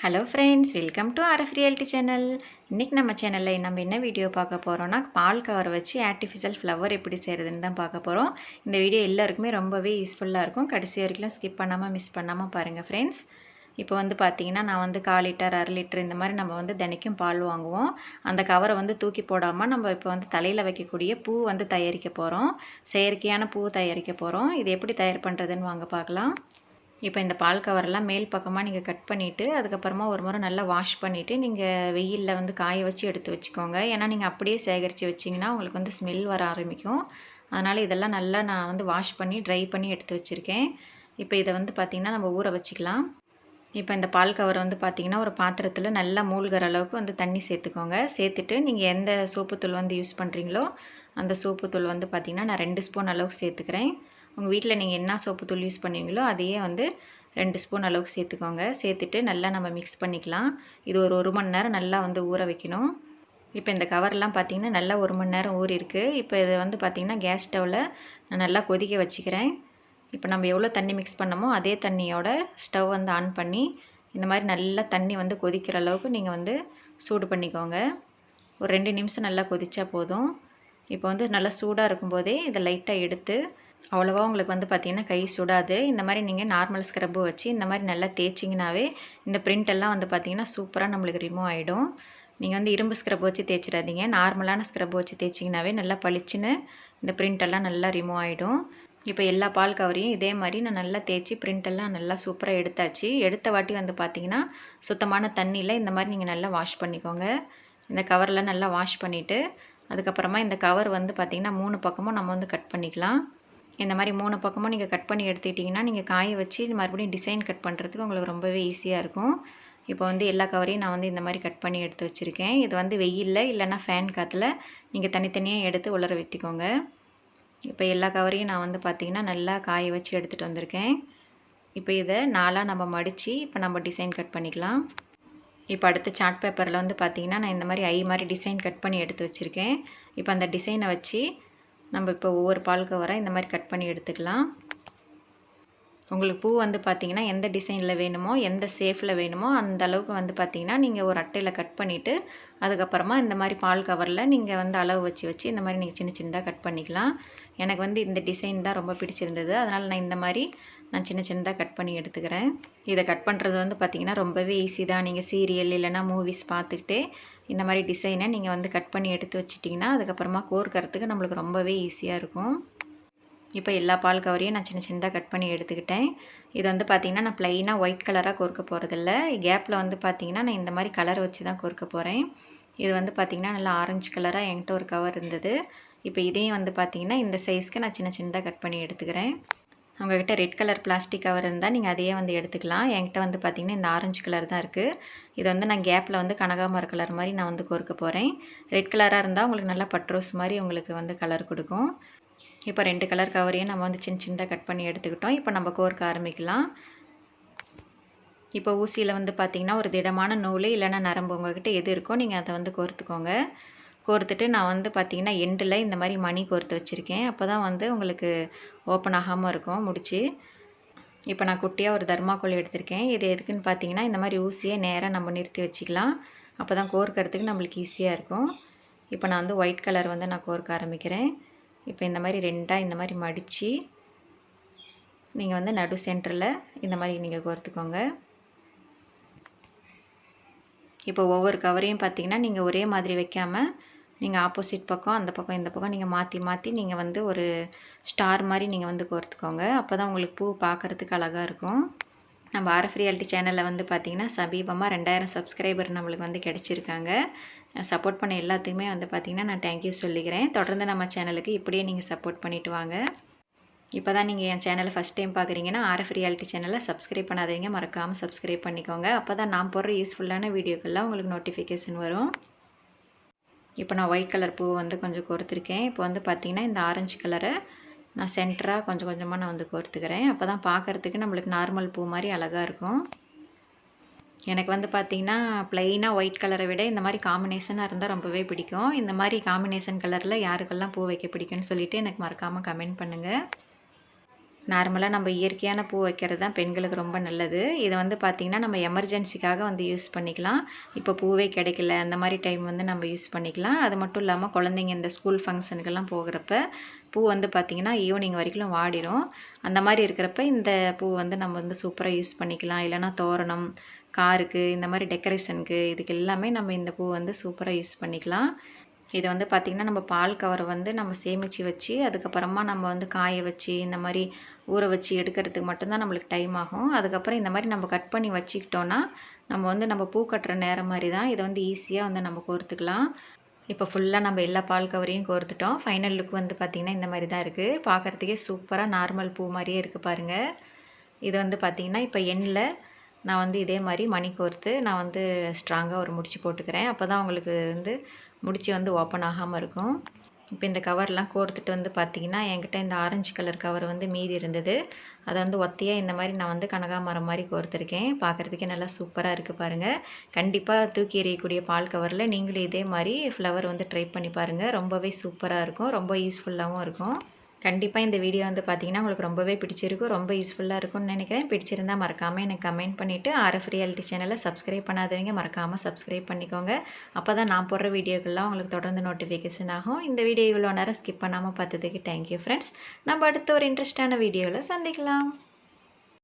Hello friends, welcome to RF reality channel. இன்றைக்கி நம்ம சேனலில் நம்ம என்ன வீடியோ பார்க்க போகிறோன்னா, பால் கவர் வச்சு ஆர்டிஃபிஷியல் ஃப்ளவர் எப்படி செய்கிறதுன்னு தான் பார்க்க போகிறோம். இந்த வீடியோ எல்லாருக்குமே ரொம்பவே யூஸ்ஃபுல்லாக இருக்கும். கடைசி வரைக்கும் ஸ்கிப் பண்ணாமல் மிஸ் பண்ணாமல் பாருங்கள் ஃப்ரெண்ட்ஸ். இப்போ பார்த்தீங்கன்னா, நான் 1/4 லிட்டர் 1/2 லிட்டர் இந்த மாதிரி நம்ம தினைக்கும் பால் வாங்குவோம். அந்த கவரை தூக்கி போடாமல் நம்ம இப்போ தலையில் வைக்கக்கூடிய பூ தயாரிக்க போகிறோம். செயற்கையான பூ தயாரிக்க போகிறோம். இது எப்படி தயார் பண்ணுறதுன்னு வாங்க பார்க்கலாம். இப்போ இந்த பால் கவரெல்லாம் மேல் பக்கமாக நீங்கள் கட் பண்ணிவிட்டு அதுக்கப்புறமா ஒரு முறை நல்லா வாஷ் பண்ணிவிட்டு நீங்கள் வெயிலில் காய வச்சு எடுத்து வச்சுக்கோங்க. ஏன்னா நீங்கள் அப்படியே சேகரித்து வச்சிங்கன்னா உங்களுக்கு ஸ்மெல் வர ஆரம்பிக்கும். அதனால் இதெல்லாம் நல்லா நான் வாஷ் பண்ணி ட்ரை பண்ணி எடுத்து வச்சுருக்கேன். இப்போ இதை பார்த்திங்கன்னா நம்ம ஊற வச்சுக்கலாம். இப்போ இந்த பால் கவர் பார்த்திங்கன்னா ஒரு பாத்திரத்தில் நல்லா மூழ்கிற அளவுக்கு தண்ணி சேர்த்துக்கோங்க. சேர்த்துட்டு நீங்கள் எந்த சோப்புத்தூள் யூஸ் பண்ணுறீங்களோ அந்த சோப்புத்தூள் பார்த்திங்கன்னா நான் 2 ஸ்பூன் அளவுக்கு சேர்த்துக்கிறேன். உங்கள் வீட்டில் நீங்கள் என்ன சோப்புத்தூள் யூஸ் பண்ணுவீங்களோ அதையே 2 ஸ்பூன் அளவுக்கு சேர்த்துக்கோங்க. சேர்த்துட்டு நல்லா நம்ம மிக்ஸ் பண்ணிக்கலாம். இது ஒரு மணி நேரம் நல்லா ஊற வைக்கணும். இப்போ இந்த கவர்லாம் பார்த்திங்கன்னா நல்லா 1 மணி நேரம் ஊறிருக்கு. இப்போ இதை பார்த்திங்கன்னா கேஸ் ஸ்டவ்வில் நான் நல்லா கொதிக்க வச்சுக்கிறேன். இப்போ நம்ம எவ்வளோ தண்ணி மிக்ஸ் பண்ணமோ அதே தண்ணியோட ஸ்டவ் ஆன் பண்ணி இந்த மாதிரி நல்லா தண்ணி கொதிக்கிற அளவுக்கு நீங்கள் சூடு பண்ணிக்கோங்க. ஒரு 2 நிமிஷம் நல்லா கொதிச்சா போதும். இப்போ நல்லா சூடாக இருக்கும்போதே இதை லைட்டாக எடுத்து அவ்வளோவா உங்களுக்கு பார்த்திங்கன்னா கை சுடாது. இந்த மாதிரி நீங்கள் நார்மல் ஸ்க்ரப்பு வச்சு இந்த மாதிரி நல்லா தேய்ச்சிங்கனாவே இந்த பிரிண்ட் எல்லாம் பார்த்திங்கன்னா சூப்பராக நம்மளுக்கு ரிமூவ் ஆகிடும். நீங்கள் இரும்பு ஸ்க்ரப் வச்சு தேய்ச்சிடாதீங்க. நார்மலான ஸ்க்ரப் வச்சு தேய்ச்சிங்கனாவே நல்லா பளிச்சுன்னு இந்த பிரிண்ட் எல்லாம் நல்லா ரிமூவ் ஆகிடும். இப்போ எல்லா பால் கவரையும் இதே மாதிரி நான் நல்லா தேய்ச்சி பிரிண்டெல்லாம் நல்லா சூப்பராக எடுத்தாச்சு. எடுத்த வாட்டி பார்த்திங்கன்னா சுத்தமான தண்ணியில் இந்த மாதிரி நீங்கள் நல்லா வாஷ் பண்ணிக்கோங்க. இந்த கவரெலாம் நல்லா வாஷ் பண்ணிவிட்டு அதுக்கப்புறமா இந்த கவர் பார்த்திங்கன்னா 3 பக்கமும் நம்ம கட் பண்ணிக்கலாம். இந்த மாதிரி 3 பக்கமும் நீங்கள் கட் பண்ணி எடுத்துக்கிட்டிங்கன்னா நீங்கள் காய வச்சு மறுபடியும் டிசைன் கட் பண்ணுறதுக்கு உங்களுக்கு ரொம்பவே ஈஸியாக இருக்கும். இப்போ எல்லா கவரையும் நான் இந்த மாதிரி கட் பண்ணி எடுத்து வச்சுருக்கேன். இது வெயிலில் இல்லைன்னா ஃபேன் காற்றுல நீங்கள் தனித்தனியாக எடுத்து உலர விட்டுக்கோங்க. இப்போ எல்லா கவரையும் நான் பார்த்திங்கன்னா நல்லா காய வச்சு எடுத்துகிட்டு வந்திருக்கேன். இப்போ இதை 4ஆக நம்ம மடித்து இப்போ நம்ம டிசைன் கட் பண்ணிக்கலாம். இப்போ அடுத்து சார்ட் பேப்பரில் பார்த்திங்கன்னா நான் இந்த மாதிரி ஐ மாதிரி டிசைன் கட் பண்ணி எடுத்து வச்சுருக்கேன். இப்போ அந்த டிசைனை வச்சு நம்ம இப்போ ஒவ்வொரு பால் கவராக இந்த மாதிரி கட் பண்ணி எடுத்துக்கலாம். உங்களுக்கு பூ பார்த்திங்கன்னா எந்த டிசைனில் வேணுமோ எந்த ஷேஃபில் வேணுமோ அந்த அளவுக்கு பார்த்திங்கன்னா நீங்கள் ஒரு அட்டையில் கட் பண்ணிவிட்டு அதுக்கப்புறமா இந்த மாதிரி பால் கவரில் நீங்கள் அளவு வச்சு இந்த மாதிரி நீங்கள் சின்ன சின்னதாக கட் பண்ணிக்கலாம். எனக்கு இந்த டிசைன் தான் ரொம்ப பிடிச்சிருந்தது. அதனால் நான் இந்த மாதிரி சின்ன சின்னதாக கட் பண்ணி எடுத்துக்கிறேன். இதை கட் பண்ணுறது பார்த்திங்கன்னா ரொம்பவே ஈஸி தான். நீங்கள் சீரியல் இல்லைனா மூவிஸ் பார்த்துக்கிட்டே இந்த மாதிரி டிசைனை நீங்கள் கட் பண்ணி எடுத்து வச்சிட்டிங்கன்னா அதுக்கப்புறமா கோர்க்கறதுக்கு நம்மளுக்கு ரொம்பவே ஈஸியாக இருக்கும். இப்போ எல்லா பால் கவரையும் நான் சின்ன சின்னதாக கட் பண்ணி எடுத்துக்கிட்டேன். இது பார்த்திங்கன்னா நான் ப்ளைனாக ஒயிட் கலராக கோர்க்க போகிறதில்ல. கேப்பில் பார்த்திங்கன்னா நான் இந்த மாதிரி கலர் வச்சு தான் கோர்க்க போகிறேன். இது பார்த்திங்கன்னா நல்லா ஆரஞ்சு கலராக என்கிட்ட ஒரு கவர் இருந்தது. இப்போ இதையும் பார்த்திங்கன்னா இந்த சைஸ்க்கு நான் சின்ன சின்னதாக கட் பண்ணி எடுத்துக்கிறேன். உங்கள்கிட்ட ரெட் கலர் பிளாஸ்டிக் கவர் இருந்தால் நீங்கள் அதையே எடுத்துக்கலாம். என்கிட்ட பார்த்திங்கன்னா இந்த ஆரஞ்சு கலர் தான் இருக்குது. இது நான் கேப்பில் கனகாமர கலர் மாதிரி நான் கோர்க்க போகிறேன். ரெட் கலராக இருந்தால் உங்களுக்கு நல்லா பட்ரோஸ் மாதிரி உங்களுக்கு கலர் கொடுக்கும். இப்போ 2 கலர் கவரையும் நம்ம சின்ன சின்னதாக கட் பண்ணி எடுத்துக்கிட்டோம். இப்போ நம்ம கோர்க்க ஆரம்பிக்கலாம். இப்போ ஊசியில் பார்த்திங்கன்னா ஒரு திடமான நூல் இல்லைன்னா நரம்பு உங்கள்கிட்ட எது இருக்கோ நீங்கள் அதை கோர்த்துக்கோங்க. கோர்த்துட்டு நான் பார்த்திங்கன்னா எண்டில் இந்த மாதிரி மணி கோர்த்து வச்சுருக்கேன். அப்போ தான் உங்களுக்கு ஓப்பன் ஆகாமல் இருக்கும் முடிச்சு. இப்போ நான் குட்டியாக ஒரு தர்மாக்கோல் எடுத்திருக்கேன். இது எதுக்குன்னு பார்த்திங்கன்னா இந்த மாதிரி ஊசியை நேராக நம்ம நிறுத்தி வச்சுக்கலாம். அப்போ தான் கோர்க்கறதுக்கு நம்மளுக்கு ஈஸியாக இருக்கும். இப்போ நான் ஒயிட் கலர் நான் கோர்க்க ஆரம்பிக்கிறேன். இப்போ இந்த மாதிரி 2ஆக இந்த மாதிரி மடித்து நீங்கள் நடு சென்டரில் இந்த மாதிரி நீங்கள் கோர்த்துக்கோங்க. இப்போ ஒவ்வொரு கவரையும் பார்த்திங்கன்னா நீங்கள் ஒரே மாதிரி வைக்காமல் நீங்கள் ஆப்போசிட் பக்கம் அந்த பக்கம் இந்த பக்கம் நீங்கள் மாற்றி மாற்றி நீங்கள் ஒரு ஸ்டார் மாதிரி நீங்கள் கோர்த்துக்கோங்க. அப்போ தான் உங்களுக்கு பூ பார்க்குறதுக்கு அழகாக இருக்கும். நம்ம ஆர்எஃப் ரியாலிட்டி சேனலில் பார்த்திங்கன்னா சமீபமாக 2000 சப்ஸ்கிரைபர் நம்மளுக்கு கிடச்சிருக்காங்க. சப்போர்ட் பண்ண எல்லாத்துக்குமே பார்த்திங்கன்னா நான் தேங்க்யூ சொல்லிக்கிறேன். தொடர்ந்து நம்ம சேனலுக்கு இப்படியே நீங்கள் சப்போர்ட் பண்ணிவிட்டு வாங்க. இப்போ தான் நீங்கள் என் சேனலை ஃபஸ்ட் டைம் பார்க்குறீங்கன்னா ஆர்எஃப் ரியாலிட்டி சேனலை சப்ஸ்கிரைப் பண்ணாதீங்க, மறக்காமல் சப்ஸ்கிரைப் பண்ணிக்கோங்க. அப்போ தான் நான் போடுற யூஸ்ஃபுல்லான வீடியோக்கெல்லாம் உங்களுக்கு நோட்டிஃபிகேஷன் வரும். இப்போ நான் ஒயிட் கலர் பூ கொஞ்சம் கோர்த்துருக்கேன். இப்போ பார்த்திங்கன்னா இந்த ஆரஞ்சு கலரை நான் சென்டராக கொஞ்சம் கொஞ்சமாக நான் கோர்த்துக்கிறேன். அப்போ தான் பார்க்குறதுக்கு நம்மளுக்கு நார்மல் பூ மாதிரி அழகாக இருக்கும். எனக்கு பார்த்திங்கன்னா ப்ளைனாக ஒயிட் கலரை விட இந்த மாதிரி காம்பினேஷனாக இருந்தால் ரொம்பவே பிடிக்கும். இந்த மாதிரி காம்பினேஷன் கலரில் யாருக்கெல்லாம் பூ வைக்க பிடிக்கும்னு சொல்லிவிட்டு எனக்கு மறக்காமல் கமெண்ட் பண்ணுங்கள். நார்மலாக நம்ம இயற்கையான பூ வைக்கிறது தான் பெண்களுக்கு ரொம்ப நல்லது. இதை வந்து பார்த்திங்கன்னா நம்ம எமர்ஜென்சிக்காக வந்து யூஸ் பண்ணிக்கலாம். இப்போ பூவே கிடைக்கல அந்த மாதிரி டைம் வந்து நம்ம யூஸ் பண்ணிக்கலாம். அது மட்டும் இல்லாமல் குழந்தைங்க இந்த ஸ்கூல் ஃபங்க்ஷனுக்கெல்லாம் போகிறப்ப பூ வந்து பார்த்திங்கன்னா ஈவினிங் வரைக்கும் வாடிடும். அந்த மாதிரி இருக்கிறப்ப இந்த பூ வந்து நம்ம வந்து சூப்பராக யூஸ் பண்ணிக்கலாம். இல்லைனா தோரணம், காருக்கு, இந்த மாதிரி டெக்கரேஷனுக்கு இதுக்கு எல்லாமே நம்ம இந்த பூ வந்து சூப்பராக யூஸ் பண்ணிக்கலாம். இதை வந்து பார்த்திங்கன்னா நம்ம பால் கவரை வந்து நம்ம சேமித்து வச்சு அதுக்கப்புறமா நம்ம வந்து காய வச்சு இந்த மாதிரி ஊற வச்சு எடுக்கிறதுக்கு மட்டும்தான் நம்மளுக்கு டைம் ஆகும். அதுக்கப்புறம் இந்த மாதிரி நம்ம கட் பண்ணி வச்சுக்கிட்டோன்னா நம்ம வந்து நம்ம பூ கட்டுற நேரம் மாதிரி தான் இதை வந்து ஈஸியாக வந்து நம்ம கோர்த்துக்கலாம். இப்போ ஃபுல்லாக நம்ம எல்லா பால் கவரையும் கோர்த்துட்டோம். ஃபைனல் லுக் வந்து பார்த்திங்கன்னா இந்த மாதிரி தான் இருக்குது. பார்க்குறதுக்கே சூப்பராக நார்மல் பூ மாதிரியே இருக்குது பாருங்கள். இது வந்து பார்த்திங்கன்னா இப்போ எண்ணில் நான் வந்து இதே மாதிரி மணி கோர்த்து நான் வந்து ஸ்ட்ராங்காக ஒரு முடிச்சு போட்டுக்கிறேன். அப்போ தான் உங்களுக்கு வந்து முடிச்சு வந்து ஓப்பன் ஆகாமல் இருக்கும். இப்போ இந்த கவர்லாம் கோர்த்துட்டு வந்து பார்த்திங்கன்னா என்கிட்ட இந்த ஆரஞ்சு கலர் கவர் வந்து மீதி இருந்தது. அதை வந்து ஒத்தையாக இந்த மாதிரி நான் வந்து கனகாமரம் மாதிரி கோர்த்துருக்கேன். பார்க்குறதுக்கே நல்லா சூப்பராக இருக்குது பாருங்கள். கண்டிப்பாக தூக்கி எறியக்கூடிய பால் கவரில் நீங்களும் இதே மாதிரி ஃப்ளவர் வந்து ட்ரை பண்ணி பாருங்கள். ரொம்பவே சூப்பராக இருக்கும். ரொம்ப யூஸ்ஃபுல்லாகவும் இருக்கும். கண்டிப்பாக இந்த வீடியோ வந்து பார்த்திங்கன்னா உங்களுக்கு ரொம்பவே பிடிச்சிருக்கும். ரொம்ப யூஸ்ஃபுல்லாக இருக்கும்னு நினைக்கிறேன். பிடிச்சிருந்தா மறக்காமல் எனக்கு கமெண்ட் பண்ணிவிட்டு ஆர்எஃப் ரியாலிட்டி சேனலை சப்ஸ்கிரைப் பண்ணாதவங்க மறக்காமல் சப்ஸ்கிரைப் பண்ணிக்கோங்க. அப்போ தான் நான் போடுற வீடியோக்கெல்லாம் உங்களுக்கு தொடர்ந்து நோட்டிஃபிகேஷன் ஆகும். இந்த வீடியோ இவ்வளோ நேரம் ஸ்கிப் பண்ணாமல் பார்த்ததுக்கு தேங்க்யூ ஃப்ரெண்ட்ஸ். நம்ம அடுத்த ஒரு இன்ட்ரெஸ்டான வீடியோவில் சந்திக்கலாம்.